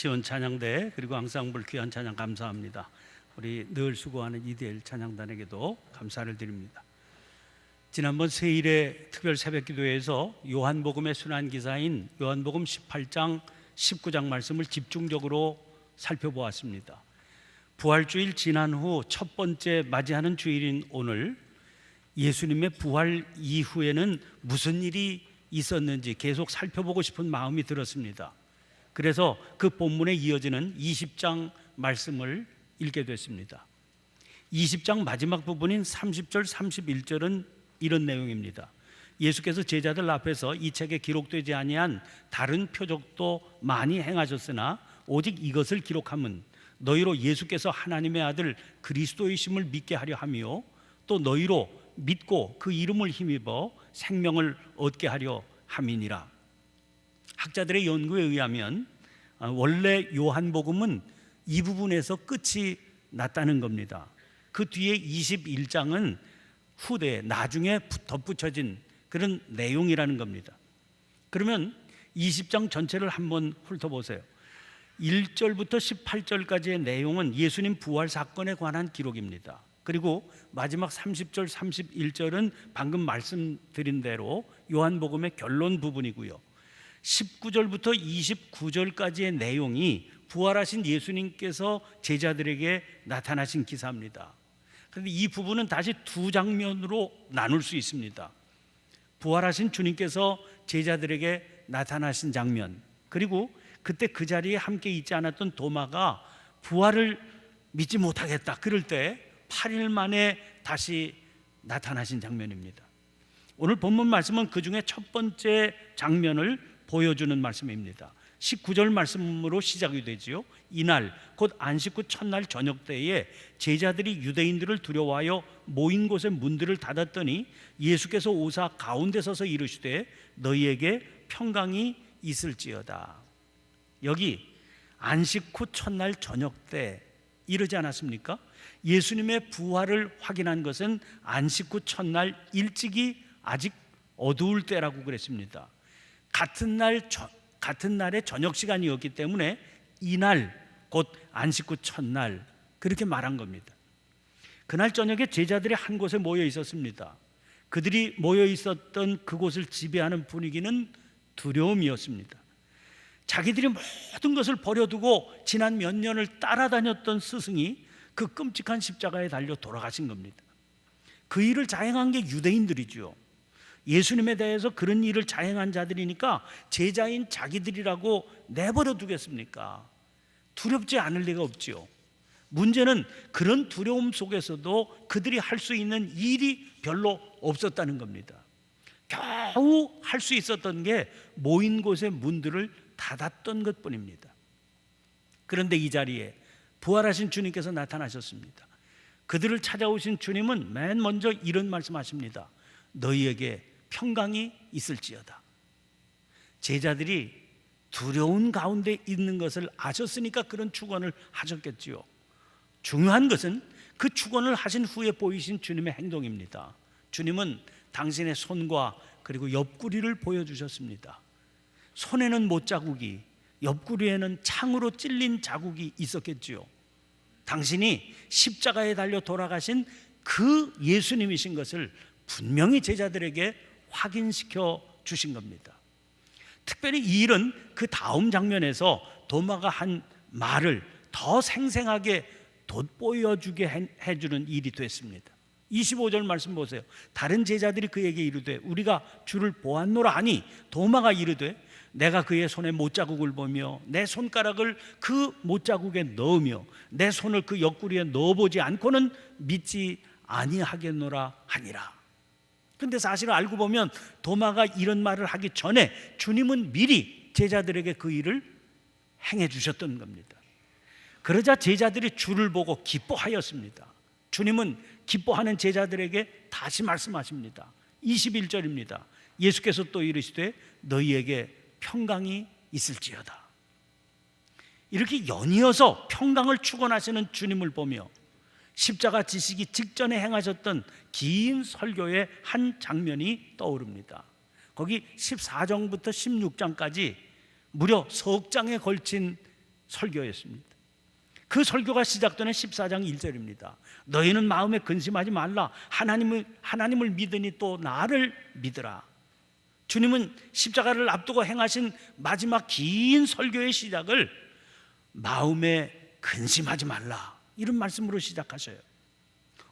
시온 찬양대 그리고 앙상블 귀한 찬양 감사합니다. 우리 늘 수고하는 이대일 찬양단에게도 감사를 드립니다. 지난번 세일의 특별 새벽기도에서 요한복음의 순환기사인 요한복음 18장 19장 말씀을 집중적으로 살펴보았습니다. 부활주일 지난 후 첫 번째 맞이하는 주일인 오늘, 예수님의 부활 이후에는 무슨 일이 있었는지 계속 살펴보고 싶은 마음이 들었습니다. 그래서 그 본문에 이어지는 20장 말씀을 읽게 됐습니다. 20장 마지막 부분인 30절 31절은 이런 내용입니다. 예수께서 제자들 앞에서 이 책에 기록되지 아니한 다른 표적도 많이 행하셨으나 오직 이것을 기록함은 너희로 예수께서 하나님의 아들 그리스도이심을 믿게 하려 함이요 또 너희로 믿고 그 이름을 힘입어 생명을 얻게 하려 함이니라. 학자들의 연구에 의하면 원래 요한복음은 이 부분에서 끝이 났다는 겁니다. 그 뒤에 21장은 후대에 나중에 덧붙여진 그런 내용이라는 겁니다. 그러면 20장 전체를 한번 훑어보세요. 1절부터 18절까지의 내용은 예수님 부활 사건에 관한 기록입니다. 그리고 마지막 30절 31절은 방금 말씀드린 대로 요한복음의 결론 부분이고요. 19절부터 29절까지의 내용이 부활하신 예수님께서 제자들에게 나타나신 기사입니다. 그런데 이 부분은 다시 두 장면으로 나눌 수 있습니다. 부활하신 주님께서 제자들에게 나타나신 장면, 그리고 그때 그 자리에 함께 있지 않았던 도마가 부활을 믿지 못하겠다 그럴 때 8일 만에 다시 나타나신 장면입니다. 오늘 본문 말씀은 그 중에 첫 번째 장면을 보여주는 말씀입니다. 19절 말씀으로 시작이 되지요. 이날 곧 안식 후 첫날 저녁 때에 제자들이 유대인들을 두려워하여 모인 곳의 문들을 닫았더니 예수께서 오사 가운데 서서 이르시되 너희에게 평강이 있을지어다. 여기 안식 후 첫날 저녁 때 이러지 않았습니까? 예수님의 부활을 확인한 것은 안식 후 첫날 일찍이 아직 어두울 때라고 그랬습니다. 같은 날의 저녁 시간이었기 때문에 이날 곧 안식 후 첫날 그렇게 말한 겁니다. 그날 저녁에 제자들이 한 곳에 모여 있었습니다. 그들이 모여 있었던 그곳을 지배하는 분위기는 두려움이었습니다. 자기들이 모든 것을 버려두고 지난 몇 년을 따라다녔던 스승이 그 끔찍한 십자가에 달려 돌아가신 겁니다. 그 일을 자행한 게 유대인들이죠. 예수님에 대해서 그런 일을 자행한 자들이니까 제자인 자기들이라고 내버려 두겠습니까? 두렵지 않을 리가 없지요. 문제는 그런 두려움 속에서도 그들이 할 수 있는 일이 별로 없었다는 겁니다. 겨우 할 수 있었던 게 모인 곳의 문들을 닫았던 것뿐입니다. 그런데 이 자리에 부활하신 주님께서 나타나셨습니다. 그들을 찾아오신 주님은 맨 먼저 이런 말씀하십니다. 너희에게 평강이 있을지어다. 제자들이 두려운 가운데 있는 것을 아셨으니까 그런 축원을 하셨겠지요. 중요한 것은 그 축원을 하신 후에 보이신 주님의 행동입니다. 주님은 당신의 손과 그리고 옆구리를 보여주셨습니다. 손에는 못자국이, 옆구리에는 창으로 찔린 자국이 있었겠지요. 당신이 십자가에 달려 돌아가신 그 예수님이신 것을 분명히 제자들에게 확인시켜 주신 겁니다. 특별히 이 일은 그 다음 장면에서 도마가 한 말을 더 생생하게 돋보여주게 해주는 일이 됐습니다. 25절 말씀 보세요. 다른 제자들이 그에게 이르되 우리가 주를 보았노라 하니 도마가 이르되 내가 그의 손에 못자국을 보며 내 손가락을 그 못자국에 넣으며 내 손을 그 옆구리에 넣어보지 않고는 믿지 아니하겠노라 하니라. 근데 사실 알고 보면 도마가 이런 말을 하기 전에 주님은 미리 제자들에게 그 일을 행해 주셨던 겁니다. 그러자 제자들이 주를 보고 기뻐하였습니다. 주님은 기뻐하는 제자들에게 다시 말씀하십니다. 21절입니다. 예수께서 또 이르시되 너희에게 평강이 있을지어다. 이렇게 연이어서 평강을 축원하시는 주님을 보며 십자가 지시기 직전에 행하셨던 긴 설교의 한 장면이 떠오릅니다. 거기 14장부터 16장까지 무려 석 장에 걸친 설교였습니다. 그 설교가 시작되는 14장 1절입니다. 너희는 마음에 근심하지 말라. 하나님을 믿으니 또 나를 믿으라. 주님은 십자가를 앞두고 행하신 마지막 긴 설교의 시작을 마음에 근심하지 말라, 이런 말씀으로 시작하셔요.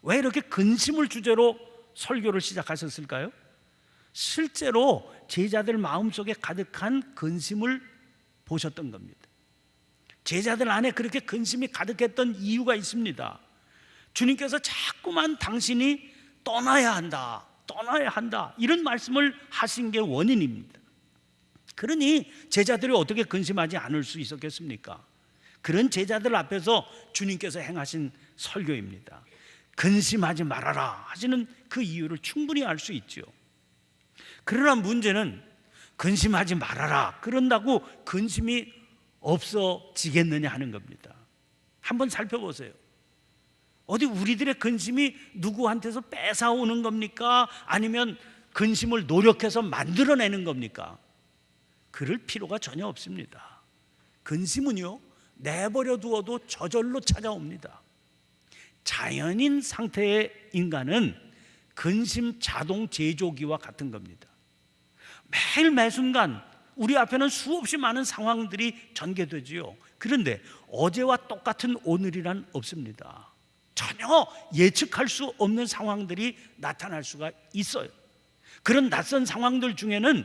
왜 이렇게 근심을 주제로 설교를 시작하셨을까요? 실제로 제자들 마음속에 가득한 근심을 보셨던 겁니다. 제자들 안에 그렇게 근심이 가득했던 이유가 있습니다. 주님께서 자꾸만 당신이 떠나야 한다, 떠나야 한다, 이런 말씀을 하신 게 원인입니다. 그러니 제자들이 어떻게 근심하지 않을 수 있었겠습니까? 그런 제자들 앞에서 주님께서 행하신 설교입니다. 근심하지 말아라 하시는 그 이유를 충분히 알 수 있죠. 그러나 문제는 근심하지 말아라 그런다고 근심이 없어지겠느냐 하는 겁니다. 한번 살펴보세요. 어디 우리들의 근심이 누구한테서 뺏어오는 겁니까? 아니면 근심을 노력해서 만들어내는 겁니까? 그럴 필요가 전혀 없습니다. 근심은요, 내버려 두어도 저절로 찾아옵니다. 자연인 상태의 인간은 근심 자동 제조기와 같은 겁니다. 매일 매순간 우리 앞에는 수없이 많은 상황들이 전개되지요. 그런데 어제와 똑같은 오늘이란 없습니다. 전혀 예측할 수 없는 상황들이 나타날 수가 있어요. 그런 낯선 상황들 중에는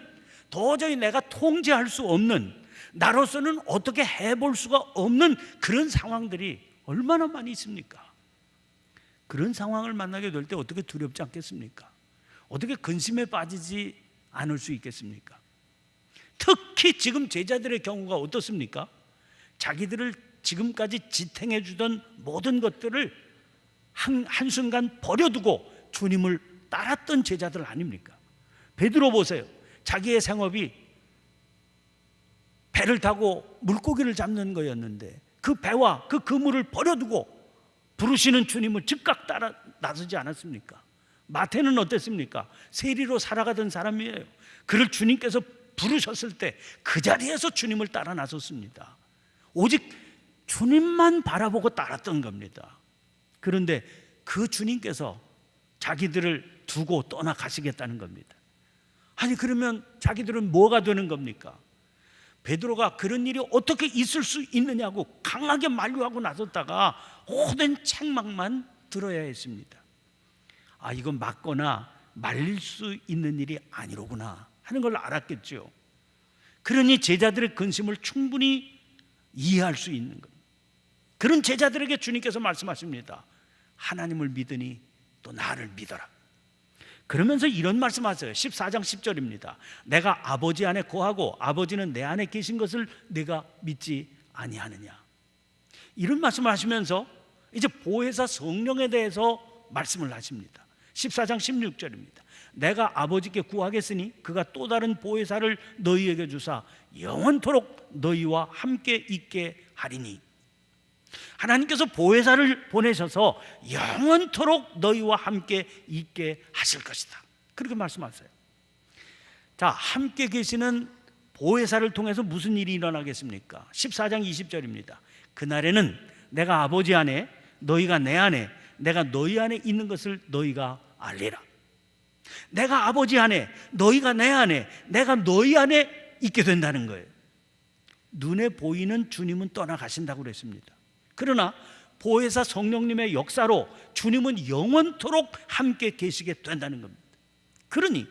도저히 내가 통제할 수 없는, 나로서는 어떻게 해볼 수가 없는 그런 상황들이 얼마나 많이 있습니까? 그런 상황을 만나게 될 때 어떻게 두렵지 않겠습니까? 어떻게 근심에 빠지지 않을 수 있겠습니까? 특히 지금 제자들의 경우가 어떻습니까? 자기들을 지금까지 지탱해 주던 모든 것들을 한순간 버려두고 주님을 따랐던 제자들 아닙니까? 베드로 보세요. 자기의 생업이 배를 타고 물고기를 잡는 거였는데 그 배와 그 그물을 버려두고 부르시는 주님을 즉각 따라 나서지 않았습니까? 마태는 어땠습니까? 세리로 살아가던 사람이에요. 그를 주님께서 부르셨을 때 그 자리에서 주님을 따라 나섰습니다. 오직 주님만 바라보고 따랐던 겁니다. 그런데 그 주님께서 자기들을 두고 떠나가시겠다는 겁니다. 아니 그러면 자기들은 뭐가 되는 겁니까? 베드로가 그런 일이 어떻게 있을 수 있느냐고 강하게 만류하고 나섰다가 호된 책망만 들어야 했습니다. 아, 이건 맞거나 말릴 수 있는 일이 아니로구나 하는 걸 알았겠죠. 그러니 제자들의 근심을 충분히 이해할 수 있는 겁니다. 그런 제자들에게 주님께서 말씀하십니다. 하나님을 믿으니 또 나를 믿어라. 그러면서 이런 말씀하세요. 14장 10절입니다. 내가 아버지 안에 거하고 아버지는 내 안에 계신 것을 내가 믿지 아니하느냐. 이런 말씀을 하시면서 이제 보혜사 성령에 대해서 말씀을 하십니다. 14장 16절입니다. 내가 아버지께 구하겠으니 그가 또 다른 보혜사를 너희에게 주사 영원토록 너희와 함께 있게 하리니. 하나님께서 보혜사를 보내셔서 영원토록 너희와 함께 있게 하실 것이다. 그렇게 말씀하세요. 자, 함께 계시는 보혜사를 통해서 무슨 일이 일어나겠습니까? 14장 20절입니다. 그날에는 내가 아버지 안에 너희가 내 안에 내가 너희 안에 있는 것을 너희가 알리라. 내가 아버지 안에 너희가 내 안에 내가 너희 안에 있게 된다는 거예요. 눈에 보이는 주님은 떠나가신다고 그랬습니다. 그러나 보혜사 성령님의 역사로 주님은 영원토록 함께 계시게 된다는 겁니다. 그러니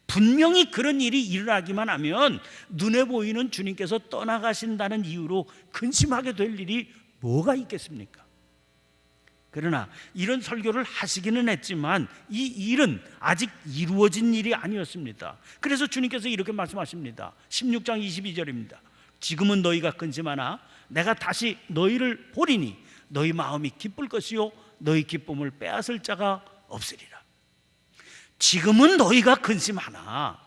분명히 그런 일이 일어나기만 하면 눈에 보이는 주님께서 떠나가신다는 이유로 근심하게 될 일이 뭐가 있겠습니까? 그러나 이런 설교를 하시기는 했지만 이 일은 아직 이루어진 일이 아니었습니다. 그래서 주님께서 이렇게 말씀하십니다. 16장 22절입니다. 지금은 너희가 근심하나 내가 다시 너희를 보리니 너희 마음이 기쁠 것이요 너희 기쁨을 빼앗을 자가 없으리라. 지금은 너희가 근심하나,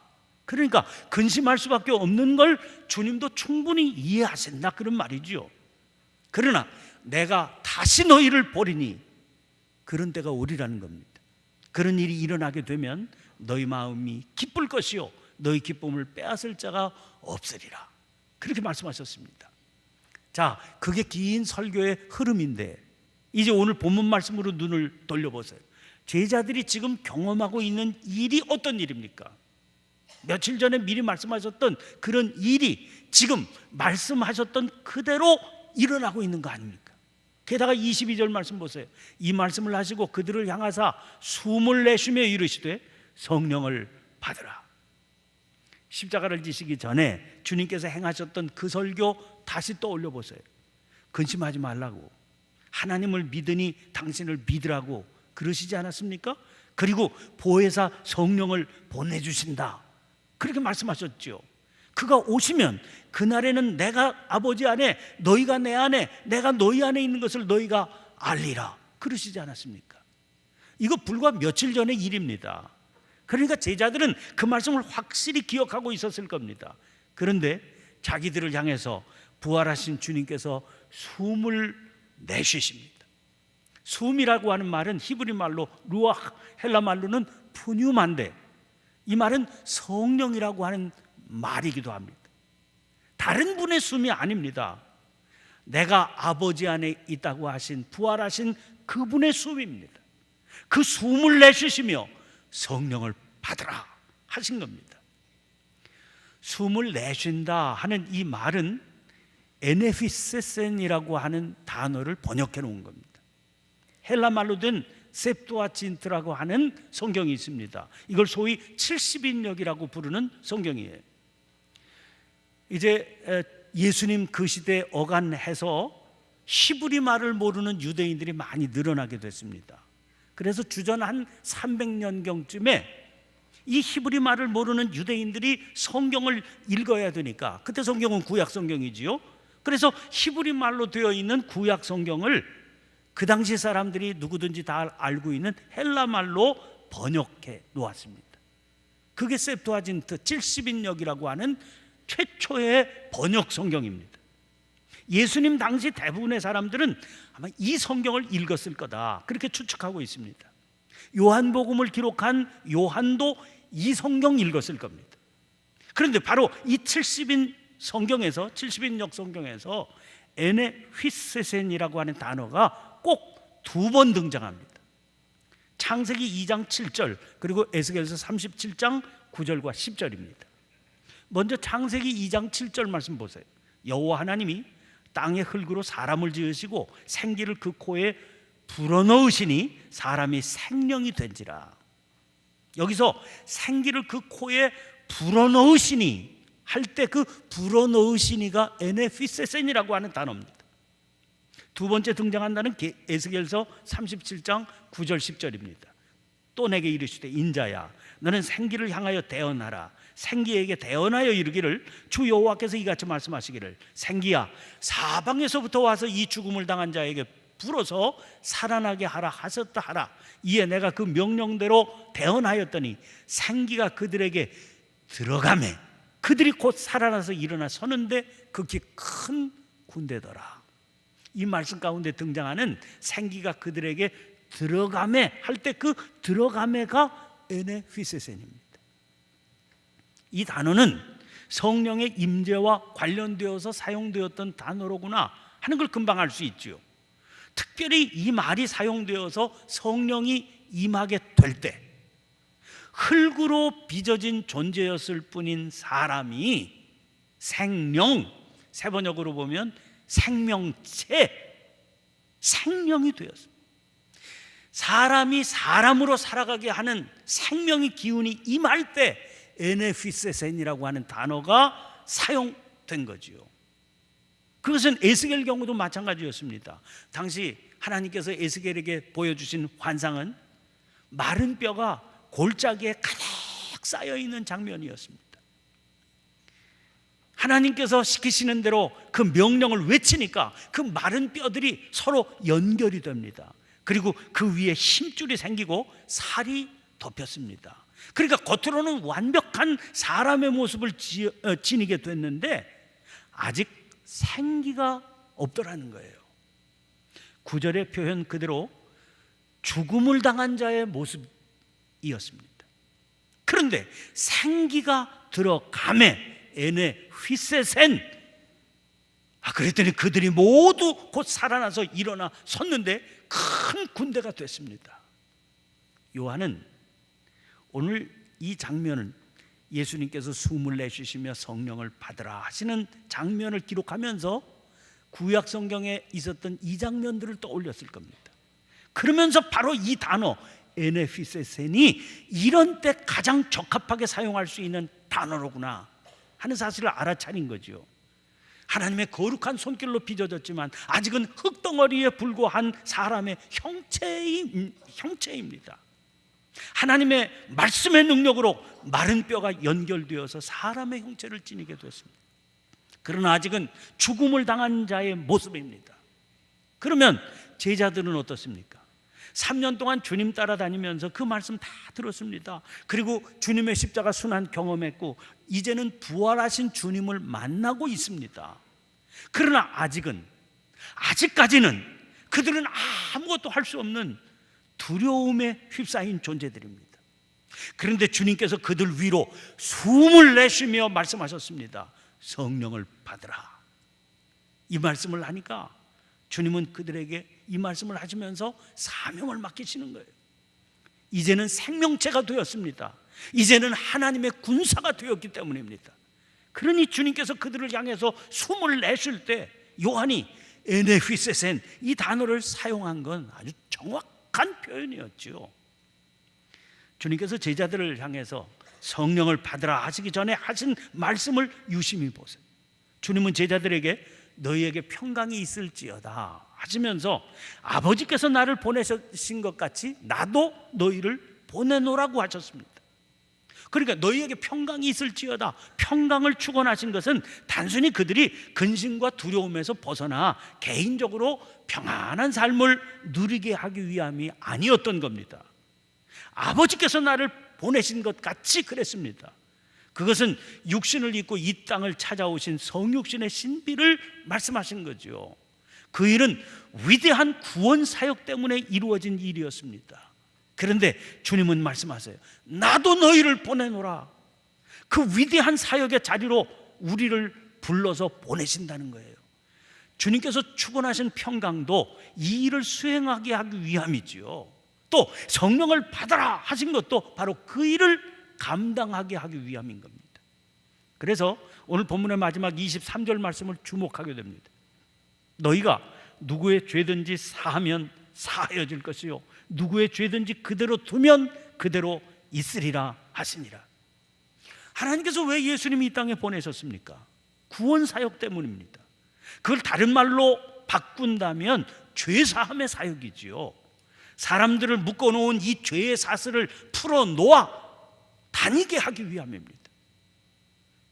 그러니까 근심할 수밖에 없는 걸 주님도 충분히 이해하신다 그런 말이죠. 그러나 내가 다시 너희를 보리니 그런 때가 오리라는 겁니다. 그런 일이 일어나게 되면 너희 마음이 기쁠 것이요 너희 기쁨을 빼앗을 자가 없으리라. 그렇게 말씀하셨습니다. 자, 그게 긴 설교의 흐름인데 이제 오늘 본문 말씀으로 눈을 돌려보세요. 제자들이 지금 경험하고 있는 일이 어떤 일입니까? 며칠 전에 미리 말씀하셨던 그런 일이 지금 말씀하셨던 그대로 일어나고 있는 거 아닙니까? 게다가 22절 말씀 보세요. 이 말씀을 하시고 그들을 향하사 숨을 내쉬며 이르시되 성령을 받으라. 십자가를 지시기 전에 주님께서 행하셨던 그 설교 다시 떠올려 보세요. 근심하지 말라고, 하나님을 믿으니 당신을 믿으라고 그러시지 않았습니까? 그리고 보혜사 성령을 보내주신다, 그렇게 말씀하셨죠. 그가 오시면 그날에는 내가 아버지 안에, 너희가 내 안에, 내가 너희 안에 있는 것을 너희가 알리라, 그러시지 않았습니까? 이거 불과 며칠 전의 일입니다. 그러니까 제자들은 그 말씀을 확실히 기억하고 있었을 겁니다. 그런데 자기들을 향해서 부활하신 주님께서 숨을 내쉬십니다. 숨이라고 하는 말은 히브리 말로 루아흐, 헬라 말로는 푸뉴마인데 이 말은 성령이라고 하는 말이기도 합니다. 다른 분의 숨이 아닙니다. 내가 아버지 안에 있다고 하신 부활하신 그분의 숨입니다. 그 숨을 내쉬시며 성령을 받으라 하신 겁니다. 숨을 내쉰다 하는 이 말은 에네피세센이라고 하는 단어를 번역해 놓은 겁니다. 헬라 말로 된 셉투아진트라고 하는 성경이 있습니다. 이걸 소위 70인역이라고 부르는 성경이에요. 이제 예수님 그 시대에 어간해서 히브리 말을 모르는 유대인들이 많이 늘어나게 됐습니다. 그래서 주전 한 300년경쯤에 이 히브리 말을 모르는 유대인들이 성경을 읽어야 되니까, 그때 성경은 구약 성경이지요. 그래서 히브리 말로 되어 있는 구약 성경을 그 당시 사람들이 누구든지 다 알고 있는 헬라 말로 번역해 놓았습니다. 그게 셉투아진트 70인역이라고 하는 최초의 번역 성경입니다. 예수님 당시 대부분의 사람들은 아마 이 성경을 읽었을 거다, 그렇게 추측하고 있습니다. 요한복음을 기록한 요한도 이 성경 읽었을 겁니다. 그런데 바로 이 70인 성경에서, 70인역 성경에서 에네휘세센이라고 하는 단어가 꼭 두 번 등장합니다. 창세기 2장 7절 그리고 에스겔서 37장 9절과 10절입니다. 먼저 창세기 2장 7절 말씀 보세요. 여호와 하나님이 땅의 흙으로 사람을 지으시고 생기를 그 코에 불어넣으시니 사람이 생명이 된지라. 여기서 생기를 그 코에 불어넣으시니 할 때 그 불어넣으시니가 에네피세센이라고 하는 단어입니다. 두 번째 등장한다는 에스겔서 37장 9절 10절입니다. 또 내게 이르시되 인자야 너는 생기를 향하여 대언하라. 생기에게 대언하여 이르기를 주 여호와께서 이같이 말씀하시기를 생기야 사방에서부터 와서 이 죽음을 당한 자에게 불어서 살아나게 하라 하셨다 하라. 이에 내가 그 명령대로 대언하였더니 생기가 그들에게 들어가매 그들이 곧 살아나서 일어나 서는데 극히 큰 군대더라. 이 말씀 가운데 등장하는 생기가 그들에게 들어가매 할 때 그 들어가매가 에네피세센입니다. 이 단어는 성령의 임재와 관련되어서 사용되었던 단어로구나 하는 걸 금방 알 수 있죠. 특별히 이 말이 사용되어서 성령이 임하게 될 때 흙으로 빚어진 존재였을 뿐인 사람이 생명, 세번역으로 보면 생명체, 생명이 되었습니다. 사람이 사람으로 살아가게 하는 생명의 기운이 임할 때 에네피세센이라고 하는 단어가 사용된 거지요. 그것은 에스겔 경우도 마찬가지였습니다. 당시 하나님께서 에스겔에게 보여주신 환상은 마른 뼈가 골짜기에 가득 쌓여있는 장면이었습니다. 하나님께서 시키시는 대로 그 명령을 외치니까 그 마른 뼈들이 서로 연결이 됩니다. 그리고 그 위에 힘줄이 생기고 살이 덮였습니다. 그러니까 겉으로는 완벽한 사람의 모습을 지니게 됐는데 아직 생기가 없더라는 거예요. 9절의 표현 그대로 죽음을 당한 자의 모습이었습니다. 그런데 생기가 들어가매 에네휘세센 그랬더니 그들이 모두 곧 살아나서 일어나 섰는데 큰 군대가 됐습니다. 요한은 오늘 이 장면을, 예수님께서 숨을 내쉬시며 성령을 받으라 하시는 장면을 기록하면서 구약 성경에 있었던 이 장면들을 떠올렸을 겁니다. 그러면서 바로 이 단어 에네피세센이 이런 때 가장 적합하게 사용할 수 있는 단어로구나 하는 사실을 알아차린 거죠. 하나님의 거룩한 손길로 빚어졌지만 아직은 흙덩어리에 불과한 사람의 형체입니다. 하나님의 말씀의 능력으로 마른 뼈가 연결되어서 사람의 형체를 지니게 됐습니다. 그러나 아직은 죽음을 당한 자의 모습입니다. 그러면 제자들은 어떻습니까? 3년 동안 주님 따라다니면서 그 말씀 다 들었습니다. 그리고 주님의 십자가 순환 경험했고 이제는 부활하신 주님을 만나고 있습니다. 그러나 아직까지는 그들은 아무것도 할 수 없는 두려움에 휩싸인 존재들입니다. 그런데 주님께서 그들 위로 숨을 내쉬며 말씀하셨습니다. 성령을 받으라. 이 말씀을 하니까 주님은 그들에게 이 말씀을 하시면서 사명을 맡기시는 거예요. 이제는 생명체가 되었습니다. 이제는 하나님의 군사가 되었기 때문입니다. 그러니 주님께서 그들을 향해서 숨을 내쉴 때 요한이 에네피세센 이 단어를 사용한 건 아주 정확한 표현이었죠. 주님께서 제자들을 향해서 성령을 받으라 하시기 전에 하신 말씀을 유심히 보세요. 주님은 제자들에게 너희에게 평강이 있을지어다 하시면서 아버지께서 나를 보내신 것 같이 나도 너희를 보내노라고 하셨습니다. 그러니까 너희에게 평강이 있을지어다, 평강을 축원하신 것은 단순히 그들이 근심과 두려움에서 벗어나 개인적으로 평안한 삶을 누리게 하기 위함이 아니었던 겁니다. 아버지께서 나를 보내신 것 같이 그랬습니다. 그것은 육신을 입고 이 땅을 찾아오신 성육신의 신비를 말씀하신 거죠. 그 일은 위대한 구원 사역 때문에 이루어진 일이었습니다. 그런데 주님은 말씀하세요. 나도 너희를 보내노라. 그 위대한 사역의 자리로 우리를 불러서 보내신다는 거예요. 주님께서 축원하신 평강도 이 일을 수행하게 하기 위함이지요. 또 성령을 받아라 하신 것도 바로 그 일을 감당하게 하기 위함인 겁니다. 그래서 오늘 본문의 마지막 23절 말씀을 주목하게 됩니다. 너희가 누구의 죄든지 사하면 사하여질 것이요 누구의 죄든지 그대로 두면 그대로 있으리라 하시니라. 하나님께서 왜 예수님이 이 땅에 보내셨습니까? 구원 사역 때문입니다. 그걸 다른 말로 바꾼다면 죄사함의 사역이지요. 사람들을 묶어놓은 이 죄의 사슬을 풀어놓아 다니게 하기 위함입니다.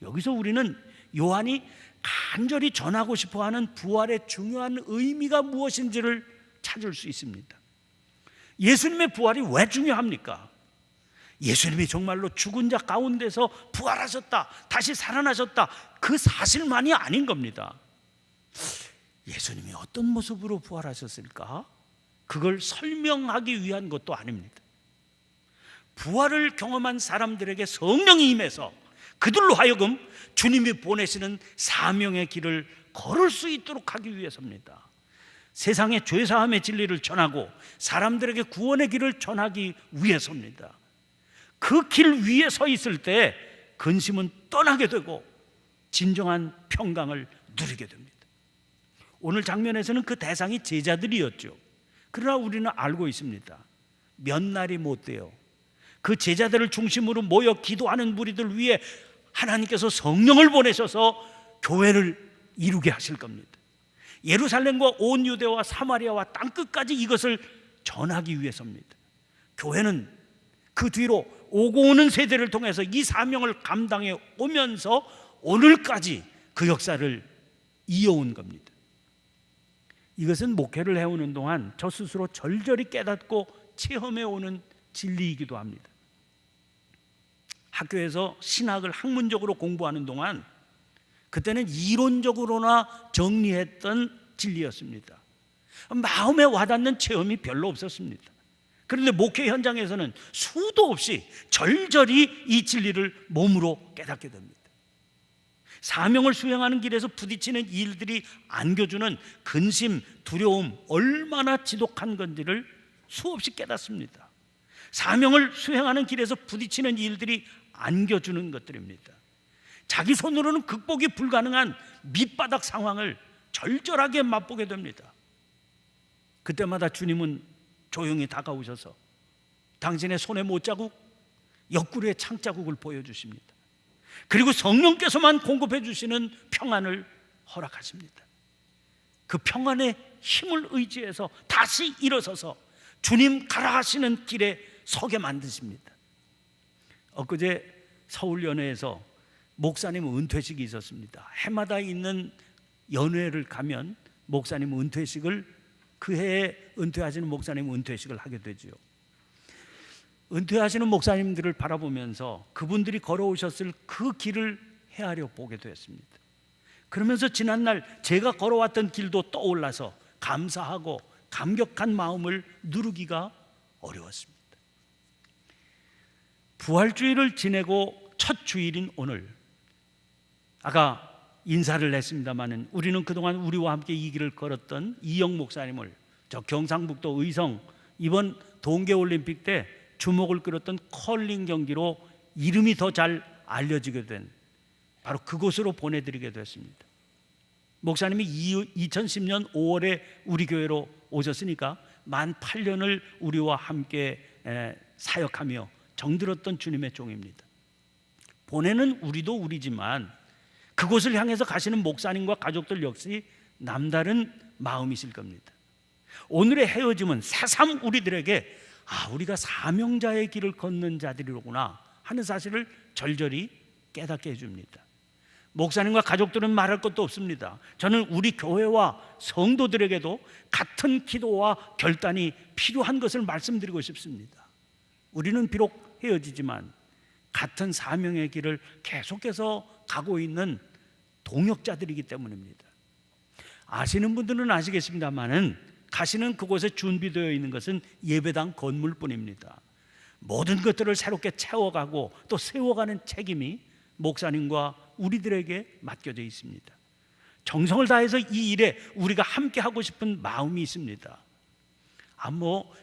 여기서 우리는 요한이 간절히 전하고 싶어하는 부활의 중요한 의미가 무엇인지를 찾을 수 있습니다. 예수님의 부활이 왜 중요합니까? 예수님이 정말로 죽은 자 가운데서 부활하셨다, 다시 살아나셨다, 그 사실만이 아닌 겁니다. 예수님이 어떤 모습으로 부활하셨을까? 그걸 설명하기 위한 것도 아닙니다. 부활을 경험한 사람들에게 성령이 임해서 그들로 하여금 주님이 보내시는 사명의 길을 걸을 수 있도록 하기 위해서입니다. 세상의 죄사함의 진리를 전하고 사람들에게 구원의 길을 전하기 위해서입니다. 그 길 위에 서 있을 때 근심은 떠나게 되고 진정한 평강을 누리게 됩니다. 오늘 장면에서는 그 대상이 제자들이었죠. 그러나 우리는 알고 있습니다. 몇 날이 못 돼요. 그 제자들을 중심으로 모여 기도하는 무리들 위해 하나님께서 성령을 보내셔서 교회를 이루게 하실 겁니다. 예루살렘과 온 유대와 사마리아와 땅끝까지 이것을 전하기 위해서입니다. 교회는 그 뒤로 오고 오는 세대를 통해서 이 사명을 감당해 오면서 오늘까지 그 역사를 이어온 겁니다. 이것은 목회를 해오는 동안 저 스스로 절절히 깨닫고 체험해오는 진리이기도 합니다. 학교에서 신학을 학문적으로 공부하는 동안 그때는 이론적으로나 정리했던 진리였습니다. 마음에 와닿는 체험이 별로 없었습니다. 그런데 목회 현장에서는 수도 없이 절절히 이 진리를 몸으로 깨닫게 됩니다. 사명을 수행하는 길에서 부딪히는 일들이 안겨주는 근심, 두려움 얼마나 지독한 건지를 수없이 깨닫습니다. 사명을 수행하는 길에서 부딪히는 일들이 안겨주는 것들입니다. 자기 손으로는 극복이 불가능한 밑바닥 상황을 절절하게 맛보게 됩니다. 그때마다 주님은 조용히 다가오셔서 당신의 손의 못자국, 옆구리의 창자국을 보여주십니다. 그리고 성령께서만 공급해 주시는 평안을 허락하십니다. 그 평안의 힘을 의지해서 다시 일어서서 주님 가라 하시는 길에 서게 만드십니다. 엊그제 서울연회에서 목사님 은퇴식이 있었습니다. 해마다 있는 연회를 가면 목사님 은퇴식을, 그 해에 은퇴하시는 목사님 은퇴식을 하게 되죠. 은퇴하시는 목사님들을 바라보면서 그분들이 걸어오셨을 그 길을 헤아려 보게 되었습니다. 그러면서 지난날 제가 걸어왔던 길도 떠올라서 감사하고 감격한 마음을 누르기가 어려웠습니다. 부활주일을 지내고 첫 주일인 오늘, 아까 인사를 했습니다마는 우리는 그동안 우리와 함께 이 길을 걸었던 이영 목사님을 저 경상북도 의성 이번 동계올림픽 때 주목을 끌었던 컬링 경기로 이름이 더 잘 알려지게 된 바로 그곳으로 보내드리게 됐습니다. 목사님이 2010년 5월에 우리 교회로 오셨으니까 만 8년을 우리와 함께 사역하며 정들었던 주님의 종입니다. 보내는 우리도 우리지만 그곳을 향해서 가시는 목사님과 가족들 역시 남다른 마음이실 겁니다. 오늘의 헤어짐은 새삼 우리들에게 우리가 사명자의 길을 걷는 자들이로구나 하는 사실을 절절히 깨닫게 해줍니다. 목사님과 가족들은 말할 것도 없습니다. 저는 우리 교회와 성도들에게도 같은 기도와 결단이 필요한 것을 말씀드리고 싶습니다. 우리는 비록 헤어지지만 같은 사명의 길을 계속해서 가고 있는 동역자들이기 때문입니다. 아시는 분들은 아시겠습니다만은 가시는 그곳에 준비되어 있는 것은 예배당 건물뿐입니다. 모든 것들을 새롭게 채워가고 또 세워가는 책임이 목사님과 우리들에게 맡겨져 있습니다. 정성을 다해서 이 일에 우리가 함께 하고 싶은 마음이 있습니다.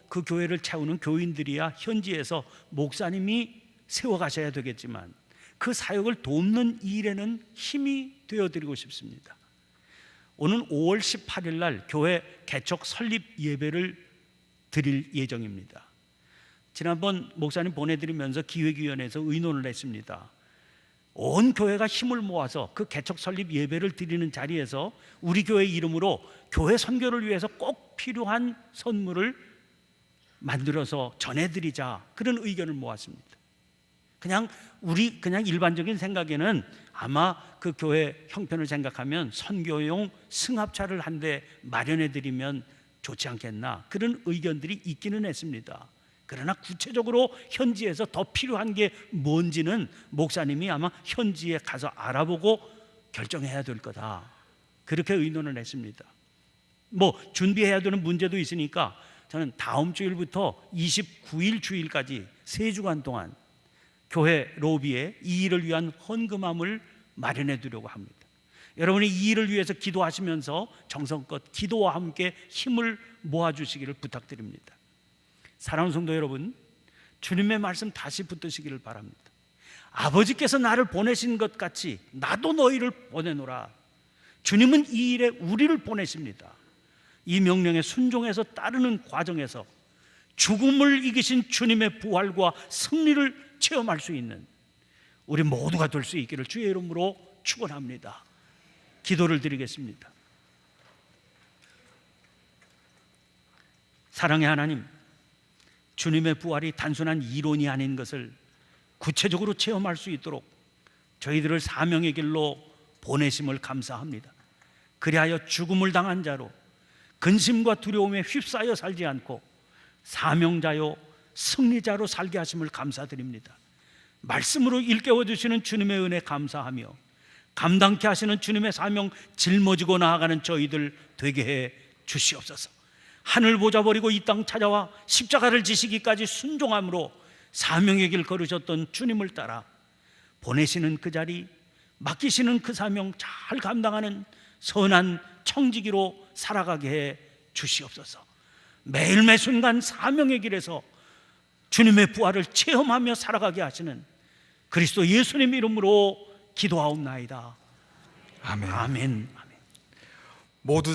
그 교회를 채우는 교인들이야 현지에서 목사님이 세워가셔야 되겠지만 그 사역을 돕는 일에는 힘이 되어드리고 싶습니다. 오는 5월 18일 날 교회 개척 설립 예배를 드릴 예정입니다. 지난번 목사님 보내드리면서 기획위원회에서 의논을 했습니다. 온 교회가 힘을 모아서 그 개척 설립 예배를 드리는 자리에서 우리 교회 이름으로 교회 선교를 위해서 꼭 필요한 선물을 만들어서 전해드리자, 그런 의견을 모았습니다. 그냥 일반적인 생각에는 아마 그 교회 형편을 생각하면 선교용 승합차를 한 대 마련해드리면 좋지 않겠나, 그런 의견들이 있기는 했습니다. 그러나 구체적으로 현지에서 더 필요한 게 뭔지는 목사님이 아마 현지에 가서 알아보고 결정해야 될 거다, 그렇게 의논을 했습니다. 준비해야 되는 문제도 있으니까 저는 다음 주일부터 29일 주일까지 3주간 동안 교회 로비에 이 일을 위한 헌금함을 마련해 두려고 합니다. 여러분이 이 일을 위해서 기도하시면서 정성껏 기도와 함께 힘을 모아주시기를 부탁드립니다. 사랑하는 성도 여러분, 주님의 말씀 다시 붙드시기를 바랍니다. 아버지께서 나를 보내신 것 같이 나도 너희를 보내노라. 주님은 이 일에 우리를 보내십니다. 이 명령에 순종해서 따르는 과정에서 죽음을 이기신 주님의 부활과 승리를 체험할 수 있는 우리 모두가 될 수 있기를 주의 이름으로 축원합니다. 기도를 드리겠습니다. 사랑의 하나님, 주님의 부활이 단순한 이론이 아닌 것을 구체적으로 체험할 수 있도록 저희들을 사명의 길로 보내심을 감사합니다. 그리하여 죽음을 당한 자로 근심과 두려움에 휩싸여 살지 않고 사명자요 승리자로 살게 하심을 감사드립니다. 말씀으로 일깨워 주시는 주님의 은혜 감사하며 감당케 하시는 주님의 사명 짊어지고 나아가는 저희들 되게 해 주시옵소서. 하늘 보좌 버리고 이 땅 찾아와 십자가를 지시기까지 순종함으로 사명의 길 걸으셨던 주님을 따라 보내시는 그 자리, 맡기시는 그 사명 잘 감당하는 선한 청지기로 살아가게 해 주시옵소서. 매일 매 순간 사명의 길에서 주님의 부활을 체험하며 살아가게 하시는 그리스도 예수님 이름으로 기도하옵나이다. 아멘. 아멘. 모두